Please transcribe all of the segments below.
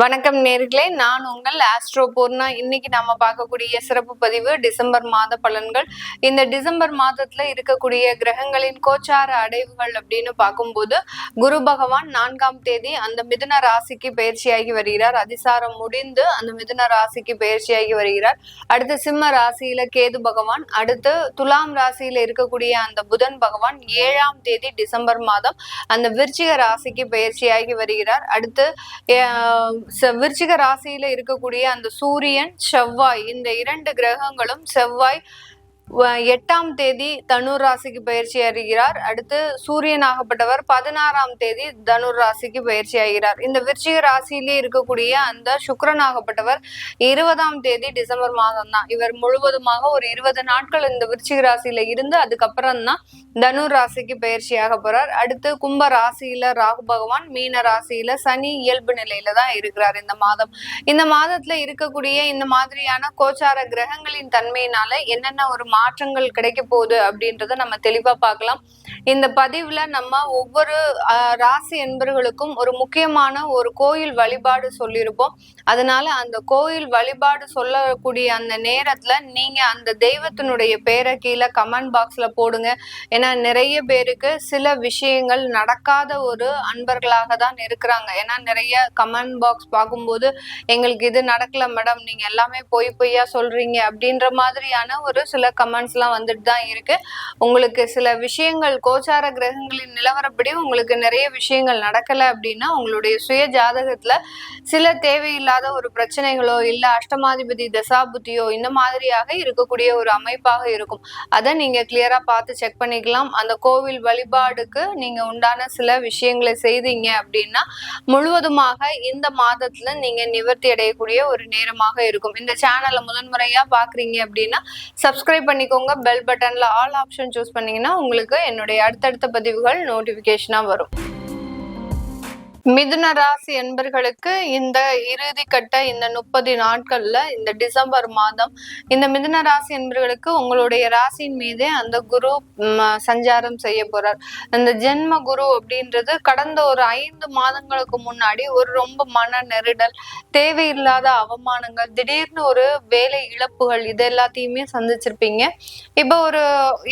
வணக்கம் நேர்களே, நான் உங்கள் ஆஸ்ட்ரோ பூர்ணா. இன்னைக்கு நாம பார்க்கக்கூடிய சிறப்பு பதிவு டிசம்பர் மாத பலன்கள். இந்த டிசம்பர் மாதத்துல இருக்கக்கூடிய கிரகங்களின் கோச்சார அடைவுகள் அப்படின்னு பார்க்கும்போது, குரு பகவான் 4ஆம் தேதி அந்த மிதுன ராசிக்கு பயிற்சியாகி வருகிறார். அதிசாரம் முடிந்து அந்த மிதுன ராசிக்கு பயிற்சியாகி வருகிறார். அடுத்து சிம்ம ராசியில கேது பகவான், அடுத்து துலாம் ராசியில இருக்கக்கூடிய அந்த புதன் பகவான் 7ஆம் தேதி டிசம்பர் மாதம் அந்த விருச்சிக ராசிக்கு பயிற்சியாகி வருகிறார். அடுத்து விருச்சிக ராசியில இருக்கக்கூடிய அந்த சூரியன், செவ்வாய், இந்த 2 கிரகங்களும் செவ்வாய் 8ஆம் தேதி தனுர் ராசிக்கு பயிற்சி ஆகிறார். அடுத்து சூரியனாகப்பட்டவர் 16ஆம் தேதி தனுர் ராசிக்கு பயிற்சி ஆகிறார். இந்த விருச்சிக ராசியிலே இருக்கக்கூடிய அந்த சுக்கிரனாகப்பட்டவர் 20ஆம் தேதி டிசம்பர் மாதம் தான். இவர் முழுவதுமாக ஒரு 20 நாட்கள் இந்த விருச்சிக ராசியில இருந்து அதுக்கப்புறம் தான் தனுர் ராசிக்கு பயிற்சியாக போறார். அடுத்து கும்ப ராசியில ராகு பகவான், மீன ராசியில சனி இயல்பு நிலையில தான் இருக்கிறார் இந்த மாதம். இந்த மாதத்துல இருக்கக்கூடிய இந்த மாதிரியான கோச்சார கிரகங்களின் தன்மையினால என்னென்ன ஒரு மாற்றங்கள் கிடைக்க போகுது அப்படின்றத நம்ம தெளிவா பார்க்கலாம். இந்த பதிவுல நம்ம ஒவ்வொரு ராசி என்பர்களுக்கும் ஒரு முக்கியமான ஒரு கோயில் வழிபாடு சொல்லியிருப்போம். அதனால அந்த கோயில் வழிபாடு சொல்லக்கூடிய அந்த நேரத்துல நீங்க அந்த தெய்வத்தினுடைய பேரை கீழே கமெண்ட் பாக்ஸ்ல போடுங்க. ஏன்னா நிறைய பேருக்கு சில விஷயங்கள் நடக்காத ஒரு அன்பர்களாக தான் இருக்கிறாங்க. ஏன்னா நிறைய கமெண்ட் பாக்ஸ் பார்க்கும்போது எங்களுக்கு இது நடக்கல மேடம், நீங்க எல்லாமே பொய்யா சொல்றீங்க அப்படின்ற மாதிரியான ஒரு சில கமெண்ட்ஸ் எல்லாம் வந்துட்டு தான் இருக்கு. உங்களுக்கு சில விஷயங்கள் கோச்சார கிரகங்களின் நிலவரப்படி உங்களுக்கு நிறைய விஷயங்கள் நடக்கல அப்படின்னா உங்களுடைய சுய ஜாதகத்துல சில தேவையில்லாத ஒரு பிரச்சனைகளோ இல்ல அஷ்டமாதிபதி தசாபுத்தியோ இந்த மாதிரியாக இருக்கக்கூடிய ஒரு அமைப்பாக இருக்கும். அதை நீங்க கிளியரா பார்த்து செக் பண்ணிக்கலாம். அந்த கோவில் வழிபாடுக்கு நீங்க உண்டான சில விஷயங்களை செய்தீங்க அப்படின்னா முழுவதுமாக இந்த மாதத்துல நீங்க நிவர்த்தி அடையக்கூடிய ஒரு நேரமாக இருக்கும். இந்த சேனலை முதன்முறையா பாக்குறீங்க அப்படின்னா சப்ஸ்கிரைப் பண்ணிக்கோங்க. பெல் பட்டன்ல ஆல் ஆப்ஷன் சூஸ் பண்ணீங்கன்னா உங்களுக்கு என்னுடைய அடுத்தடுத்த பதிவுகள் நோட்டிபிகேஷனா வரும். மிதுன ராசி என்பர்களுக்கு இந்த இறுதி கட்ட இந்த 30 நாட்கள்ல இந்த டிசம்பர் மாதம் இந்த மிதுன ராசி என்பர்களுக்கு உங்களுடைய ராசியின் மீதே அந்த குரு சஞ்சாரம் செய்ய போறார். அந்த ஜென்ம குரு அப்படின்றது கடந்த ஒரு 5 மாதங்களுக்கு முன்னாடி ஒரு ரொம்ப மன நெருடல், தேவையில்லாத அவமானங்கள், திடீர்னு ஒரு வேலை இழப்புகள் இது எல்லாத்தையுமே சந்திச்சிருப்பீங்க. இப்போ ஒரு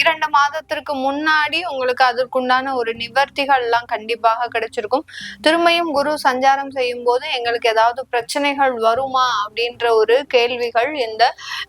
2 மாதத்திற்கு முன்னாடி உங்களுக்கு அதற்குண்டான ஒரு நிவர்த்திகள் எல்லாம் கண்டிப்பாக கிடைச்சிருக்கும். திரும்பியும் குரு சஞ்சாரம் செய்யும் போது எங்களுக்கு ஏதாவது பிரச்சனைகள் வருமா அப்படின்ற ஒரு கேள்விகள் இந்த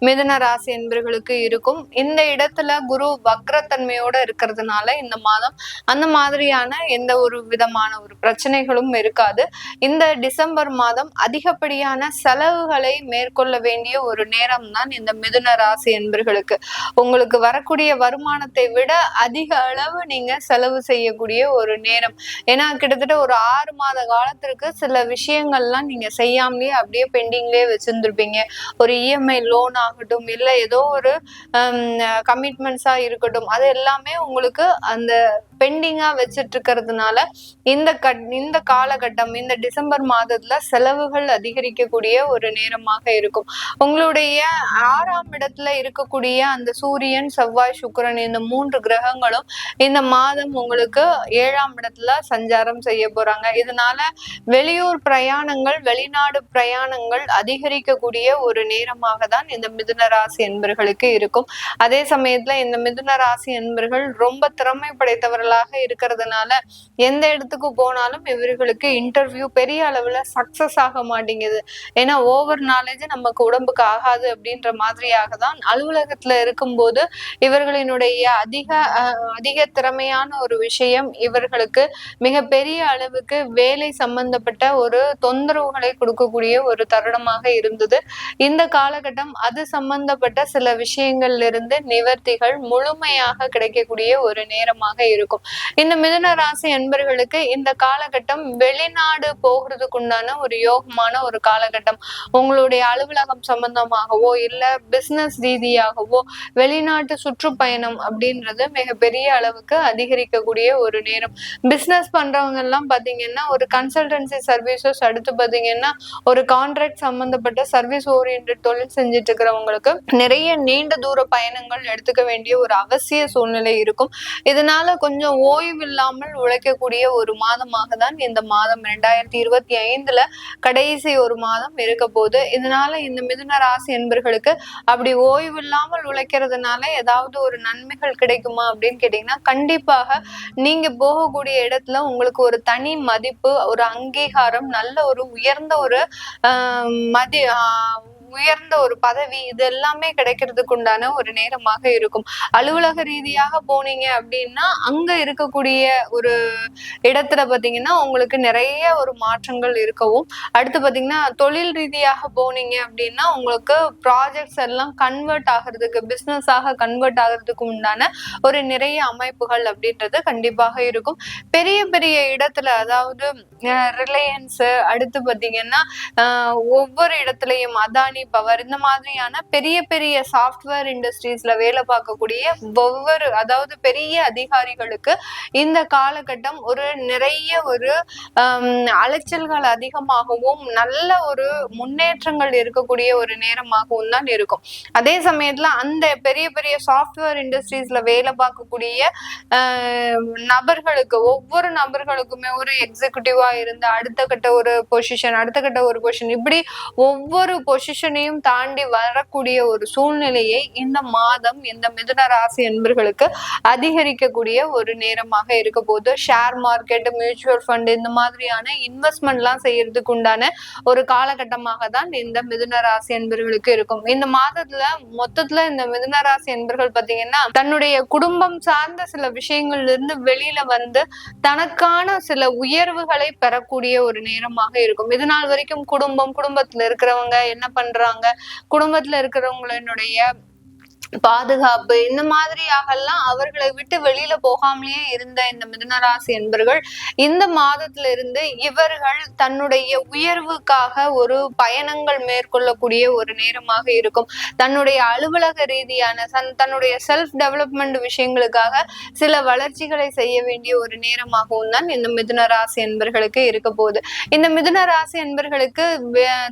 மிதுன ராசி என்பர்களுக்கு இருக்கும். இந்த இடத்துல குரு வக்ரத்தன்மையோட இருக்கிறதுனால இந்த மாதம் அந்த மாதிரியான எந்த ஒரு விதமான ஒரு பிரச்சனைகளும் இருக்காது. இந்த டிசம்பர் மாதம் அதிகப்படியான செலவுகளை மேற்கொள்ள வேண்டிய ஒரு நேரம் தான் இந்த மிதுன ராசி என்பர்களுக்கு. உங்களுக்கு வரக்கூடிய வருமானத்தை விட அதிக அளவு நீங்க செலவு செய்யக்கூடிய ஒரு நேரம். ஏன்னா கிட்டத்தட்ட ஒரு 6 மாத காலத்திற்கு சில விஷயங்கள்லாம் நீங்க செய்யாமலே அப்படியே பெண்டிங்லேயே வச்சிருந்துருப்பீங்க. ஒரு இஎம்ஐ லோன் ஆகட்டும் இல்ல ஏதோ ஒரு கமிட்மெண்ட்ஸா இருக்கட்டும், அது எல்லாமே உங்களுக்கு அந்த பெண்டிங்கா வச்சிட்டு இருக்கிறதுனால இந்த காலகட்டம் இந்த டிசம்பர் மாதத்துல செலவுகள் அதிகரிக்கக்கூடிய ஒரு நேரமாக இருக்கும். உங்களுடைய 6ஆம் இடத்துல இருக்கக்கூடிய அந்த சூரியன், செவ்வாய், சுக்கிரன் இந்த 3 கிரகங்களும் இந்த மாதம் உங்களுக்கு 7ஆம் இடத்துல சஞ்சாரம் செய்ய போறாங்க. இதனால வெளியூர் பிரயாணங்கள், வெளிநாடு பிரயாணங்கள் அதிகரிக்கக்கூடிய ஒரு நேரமாக தான் இந்த மிதுன ராசி என்பர்களுக்கு இருக்கும். அதே சமயத்துல இந்த மிதுன ராசி என்பர்கள் ரொம்ப திறமை படைத்தவர்களாக இருக்கிறதுனால எந்த இடத்துக்கு போனாலும் இவர்களுக்கு இன்டர்வியூ பெரிய அளவுல சக்சஸ் ஆக மாட்டேங்குது. ஏன்னா ஓவர் நாலேஜ் நமக்கு உடம்புக்கு ஆகாது அப்படின்ற மாதிரியாக தான் அலுவலகத்துல இருக்கும்போது இவர்களினுடைய அதிக திறமையான ஒரு விஷயம் இவர்களுக்கு மிக பெரிய அளவுக்கு வேலை சம்பந்தப்பட்ட ஒரு தொந்தரவுகளை கொடுக்கக்கூடிய ஒரு தருணமாக இருந்தது. இந்த காலகட்டம் அது சம்பந்தப்பட்ட சில விஷயங்கள்ல இருந்து நிவர்த்திகள் முழுமையாக கிடைக்கக்கூடிய ஒரு நேரமாக இருக்கும். இந்த மிதுன ராசி என்பர்களுக்கு இந்த காலகட்டம் வெளிநாடு போகிறதுக்குண்டான ஒரு யோகமான ஒரு காலகட்டம். உங்களுடைய அலுவலகம் சம்பந்தமாகவோ இல்ல பிசினஸ் ரீதியாகவோ வெளிநாட்டு சுற்றுப்பயணம் அப்படின்றது மிகப்பெரிய அளவுக்கு அதிகரிக்கக்கூடிய ஒரு நேரம். பிசினஸ் பண்றவங்க எல்லாம் பாத்தீங்கன்னா ஒரு கன்சல்டன்சி சர்வீசஸ், அடுத்து பாத்தீங்கன்னா ஒரு கான்ட்ராக்ட் சம்பந்தப்பட்ட சர்வீஸ் ஓரியன்ட் தொழில் செஞ்சுட்டு இருக்கிறவங்களுக்கு நிறைய நீண்ட தூர பயணங்கள் எடுத்துக்க வேண்டிய ஒரு அவசிய சூழ்நிலை இருக்கும். இதனால கொஞ்சம் ஓய்வு இல்லாமல் உழைக்கக்கூடிய ஒரு மாதமாக தான் இந்த மாதம் 2025 கடைசி ஒரு மாதம் இருக்க போகுது. இதனால இந்த மிதுன ராசி என்பர்களுக்கு அப்படி ஓய்வு இல்லாமல் உழைக்கிறதுனால ஏதாவது ஒரு நன்மைகள் கிடைக்குமா அப்படின்னு கேட்டீங்கன்னா, கண்டிப்பாக நீங்க போகக்கூடிய இடத்துல உங்களுக்கு ஒரு தனி மதிப்பு, ஒரு அங்கீகாரம், நல்ல ஒரு உயர்ந்த ஒரு உயர்ந்த ஒரு பதவி, இது எல்லாமே கிடைக்கிறதுக்கு உண்டான ஒரு நேரமாக இருக்கும். அலுவலக ரீதியாக போனீங்க அப்படின்னா அங்க இருக்கக்கூடிய ஒரு இடத்துல பாத்தீங்கன்னா உங்களுக்கு நிறைய ஒரு மாற்றங்கள் இருக்கவும், அடுத்து பாத்தீங்கன்னா தொழில் ரீதியாக போனீங்க அப்படின்னா உங்களுக்கு ப்ராஜெக்ட்ஸ் எல்லாம் கன்வெர்ட் ஆகிறதுக்கு, பிசினஸ் ஆக கன்வெர்ட் ஆகிறதுக்கு உண்டான ஒரு நிறைய அமைப்புகள் அப்படின்றது கண்டிப்பாக இருக்கும். பெரிய பெரிய இடத்துல, அதாவது ரிலையன்ஸ், அடுத்து பாத்தீங்கன்னா ஒவ்வொரு இடத்துலயும் அதானி பவர், இந்த மாதிரியான பெரிய பெரிய சாஃப்ட்வேர் இண்டஸ்ட்ரீஸ்ல வேலை பார்க்கக்கூடிய ஒவ்வொரு, அதாவது பெரிய அதிகாரிகளுக்கு இந்த காலகட்டம் ஒரு நிறைய ஒரு அலைச்சல்கள் அதிகமாகவும் நல்ல ஒரு முன்னேற்றங்கள் இருக்கக்கூடிய ஒரு நேரமாகவும் தான் இருக்கும். அதே சமயத்துல அந்த பெரிய பெரிய சாஃப்ட்வேர் இண்டஸ்ட்ரீஸ்ல வேலை பார்க்கக்கூடிய நபர்களுக்கு, ஒவ்வொரு நபர்களுக்குமே ஒரு எக்ஸிகியூட்டிவா இருந்து அடுத்த கட்ட ஒரு பொசிஷன், அடுத்த கட்ட ஒரு பொசிஷன், இப்படி ஒவ்வொரு பொசிஷனையும் தாண்டி வரக்கூடிய ஒரு சூழ்நிலையை இந்த மாதம் இந்த மிதுன ராசி என்பர்களுக்கு அதிகரிக்கக்கூடிய ஒரு நேரமாக இருக்க போது. ஷேர் மார்க்கெட், மியூச்சுவல் ஃபண்ட், இந்த மாதிரியான இன்வெஸ்ட்மெண்ட் எல்லாம் செய்யறதுக்கு உண்டான ஒரு காலகட்டமாக தான் இந்த மிதுன ராசி என்பர்களுக்கு இருக்கும். இந்த மாதத்துல மொத்தத்துல இந்த மிதுன ராசி என்பர்கள் பாத்தீங்கன்னா தன்னுடைய குடும்பம் சார்ந்த சில விஷயங்கள்ல இருந்து வெளியில வந்து தனக்கான சில உயர்வுகளை பெறக்கூடிய ஒரு நேரமாக இருக்கும். இது நாள் வரைக்கும் குடும்பத்துல இருக்கிறவங்க என்ன பண்றாங்க, குடும்பத்துல இருக்கிறவங்களுடைய பாதுகாப்பு, இந்த மாதிரியாகலாம் அவர்களை விட்டு வெளியில போகாமலேயே இருந்த இந்த மிதுனராசி என்பர்கள் இந்த மாதத்துல இருந்து இவர்கள் தன்னுடைய உயர்வுக்காக ஒரு பயணங்கள் மேற்கொள்ளக்கூடிய ஒரு நேரமாக இருக்கும். தன்னுடைய அலுவலக ரீதியான தன்னுடைய செல்ஃப் டெவலப்மெண்ட் விஷயங்களுக்காக சில வளர்ச்சிகளை செய்ய வேண்டிய ஒரு நேரமாகவும் தான் இந்த மிதுனராசி என்பர்களுக்கு இருக்க போகுது. இந்த மிதுனராசி என்பர்களுக்கு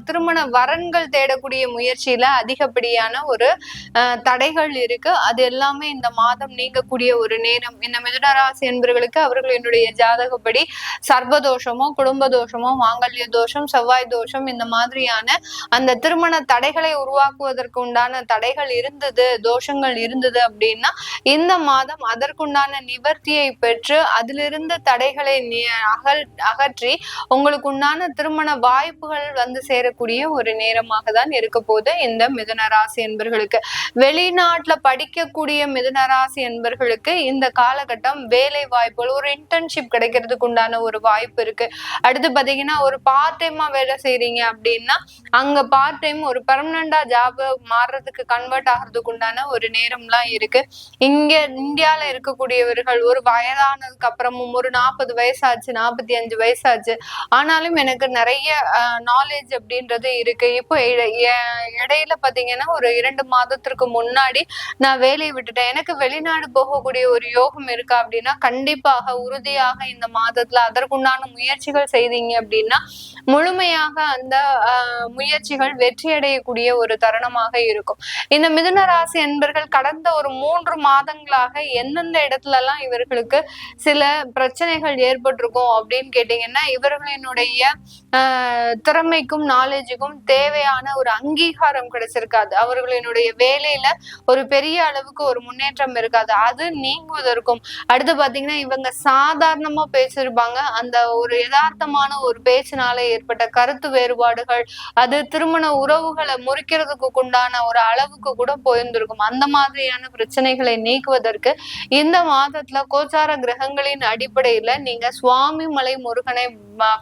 திருமண வரன்கள் தேடக்கூடிய முயற்சியில அதிகப்படியான ஒரு தடைகள் இருக்கு. அது எல்லாமே இந்த மாதம் நீங்கக்கூடிய ஒரு நேரம். இந்த மிதுனராசி என்பவர்களுக்கு அவர்களுடைய ஜாதகப்படி சர்வதோஷமோ, குடும்ப தோஷமோ, மாங்கல்ய தோஷம், செவ்வாய் தோஷம், இந்த மாதிரியான அந்த திருமண தடைகளை உருவாக்குவதற்கு உண்டான தடைகள் இருந்தது, தோஷங்கள் இருந்தது அப்படின்னா இந்த மாதம் அதற்குண்டான நிவர்த்தியை பெற்று அதிலிருந்து தடைகளை அகற்றி உங்களுக்கு உண்டான திருமண வாய்ப்புகள் வந்து சேரக்கூடிய ஒரு நேரமாக தான் இருக்க போது இந்த மிதுனராசி என்பவர்களுக்கு. வெளிநாட்டுல படிக்கக்கூடிய மிதுனராசி என்பவர்களுக்கு இந்த காலகட்டம் வேலை வாய்ப்புகள், ஒரு இன்டர்ன்ஷிப் கிடைக்கிறதுக்கு உண்டான ஒரு வாய்ப்பு இருக்கு. அடுத்து பாத்தீங்கன்னா ஒரு பார்ட் டைமா வேலை செய்றீங்க அப்படின்னா அங்க பார்ட் டைம் ஒரு பெர்மனண்டா ஜாப் மாறுறதுக்கு கன்வெர்ட் ஆகிறதுக்கு உண்டான ஒரு நேரம்லாம் இருக்கு. இங்க இந்தியால இருக்கக்கூடியவர்கள் ஒரு வயதானதுக்கு அப்புறமும் ஒரு 40 வயசாச்சு, 45 வயசாச்சு, ஆனாலும் எனக்கு நிறைய நாலேஜ் அப்படின்றது இருக்கு. இப்போ இடையில பாத்தீங்கன்னா ஒரு 2 மாதத்திற்கு முன்னாடி நான் வேலையை விட்டுட்டேன், எனக்கு வெளிநாடு போகக்கூடிய ஒரு யோகம் இருக்கா அப்படின்னா கண்டிப்பாக உறுதியாக இந்த மாதத்துல அதற்குண்டான முயற்சிகள் செய்தீங்க அப்படின்னா முழுமையாக அந்த முயற்சிகள் வெற்றி அடையக்கூடிய ஒரு தருணமாக இருக்கும். இந்த மிதுன ராசி என்பர்கள் கடந்த ஒரு 3 மாதங்களாக எந்தெந்த இடத்துல எல்லாம் இவர்களுக்கு சில பிரச்சனைகள் ஏற்பட்டிருக்கும் அப்படின்னு கேட்டீங்கன்னா, இவர்களினுடைய திறமைக்கும் நாலேஜுக்கும் தேவையான ஒரு அங்கீகாரம் கிடைச்சிருக்காது. அவர்களினுடைய வேலையில ஒரு பெரிய அளவுக்கு ஒரு முன்னேற்றம் இருக்காது. அது நீங்குவதற்கும், அடுத்து பாத்தீங்கன்னா இவங்க சாதாரணமா பேசிருப்பாங்க, அந்த ஒரு யதார்த்தமான ஒரு பேச்சினால ஏற்பட்ட கருத்து வேறுபாடுகள் அது திருமண உறவுகளை முறிக்கிறதுக்கு உண்டான ஒரு அளவுக்கு கூட போயிருந்திருக்கும். அந்த மாதிரியான பிரச்சனைகளை நீக்குவதற்கு இந்த மாதத்துல கோச்சார கிரகங்களின் அடிப்படையில நீங்க சுவாமி மலை முருகனை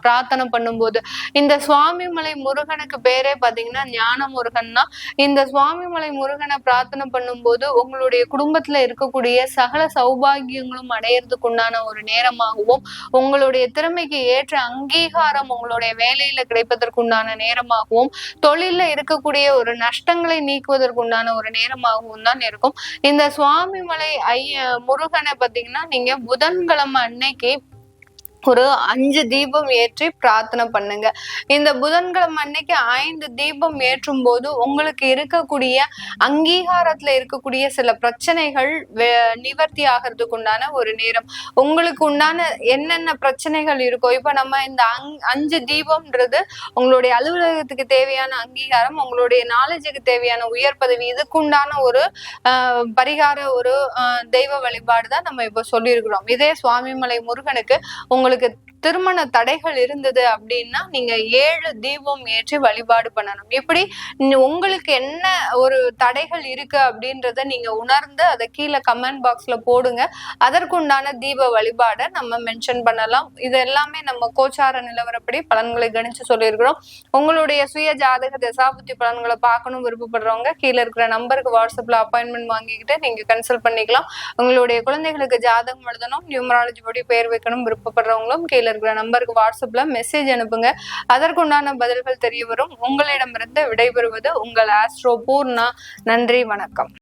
பிரார்த்தனை பண்ணும்போது, இந்த சுவாமி மலை முருகனுக்கு பேரே பாத்தீங்கன்னா ஞான முருகன் தான். இந்த சுவாமி மலை முருகனை பிரார்த்தனை பண்ணும்போது உங்களுடைய குடும்பத்துல இருக்கக்கூடிய சகல சௌபாகியங்களும் அடையறதுக்கு உண்டான ஒரு நேரமாகவும், உங்களுடைய திறமைக்கு ஏற்ற அங்கீகாரம் உங்களுடைய வேலையில கிடைப்பதற்கு உண்டான நேரமாகவும், தொழில இருக்கக்கூடிய ஒரு நஷ்டங்களை நீக்குவதற்கு உண்டான ஒரு நேரமாகவும் தான் இருக்கும். இந்த சுவாமி மலை முருகனை பாத்தீங்கன்னா நீங்க புதன்கிழமை அன்னைக்கு ஒரு 5 தீபம் ஏற்றி பிரார்த்தனை பண்ணுங்க. இந்த புதன்கிழமை அன்னைக்கு 5 தீபம் ஏற்றும் போது உங்களுக்கு இருக்கக்கூடிய அங்கீகாரத்துல இருக்கக்கூடிய சில பிரச்சனைகள் நிவர்த்தி ஆகிறதுக்கு உண்டான ஒரு நேரம். உங்களுக்கு உண்டான என்னென்ன பிரச்சனைகள் இருக்கோ, இப்ப நம்ம இந்த 5 தீபம்ன்றது உங்களுடைய அலுவலகத்துக்கு தேவையான அங்கீகாரம், உங்களுடைய நாலேஜுக்கு தேவையான உயர் பதவி, இதுக்கு உண்டான ஒரு பரிகார ஒரு தெய்வ வழிபாடுதான் நம்ம இப்ப சொல்லியிருக்கிறோம். இதே சுவாமிமலை முருகனுக்கு உங்களுக்கு திருமண தடைகள் இருந்தது அப்படின்னா நீங்க 7 தீபம் ஏற்றி வழிபாடு பண்ணணும். இப்படி உங்களுக்கு என்ன ஒரு தடைகள் இருக்கு அப்படின்றத நீங்க உணர்ந்து அதை கீழே கமெண்ட் பாக்ஸ்ல போடுங்க. அதற்குண்டான தீப வழிபாடை நம்ம மென்ஷன் பண்ணலாம். இது எல்லாமே நம்ம கோச்சார நிலவரப்படி பலன்களை கணிச்சு சொல்லியிருக்கிறோம். உங்களுடைய சுய ஜாதக தசாபுத்தி பலன்களை பார்க்கணும் விருப்பப்படுறவங்க கீழே இருக்கிற நம்பருக்கு வாட்ஸ்அப்ல அப்பாயின்மெண்ட் வாங்கிக்கிட்டு நீங்க கன்சல்ட் பண்ணிக்கலாம். உங்களுடைய குழந்தைகளுக்கு ஜாதகம் எழுதணும், நியூமராலஜி படி பேர் வைக்கணும் விருப்பப்படுறவங்களும் கீழே இருக்கிற நம்பருக்கு வாட்ஸ்அப்ல மெசேஜ் அனுப்புங்க. அதற்குண்டான பதில்கள் தெரிய வரும். உங்களிடமிருந்து விடைபெறுவது உங்கள் ஆஸ்ட்ரோ பூர்ணா. நன்றி, வணக்கம்.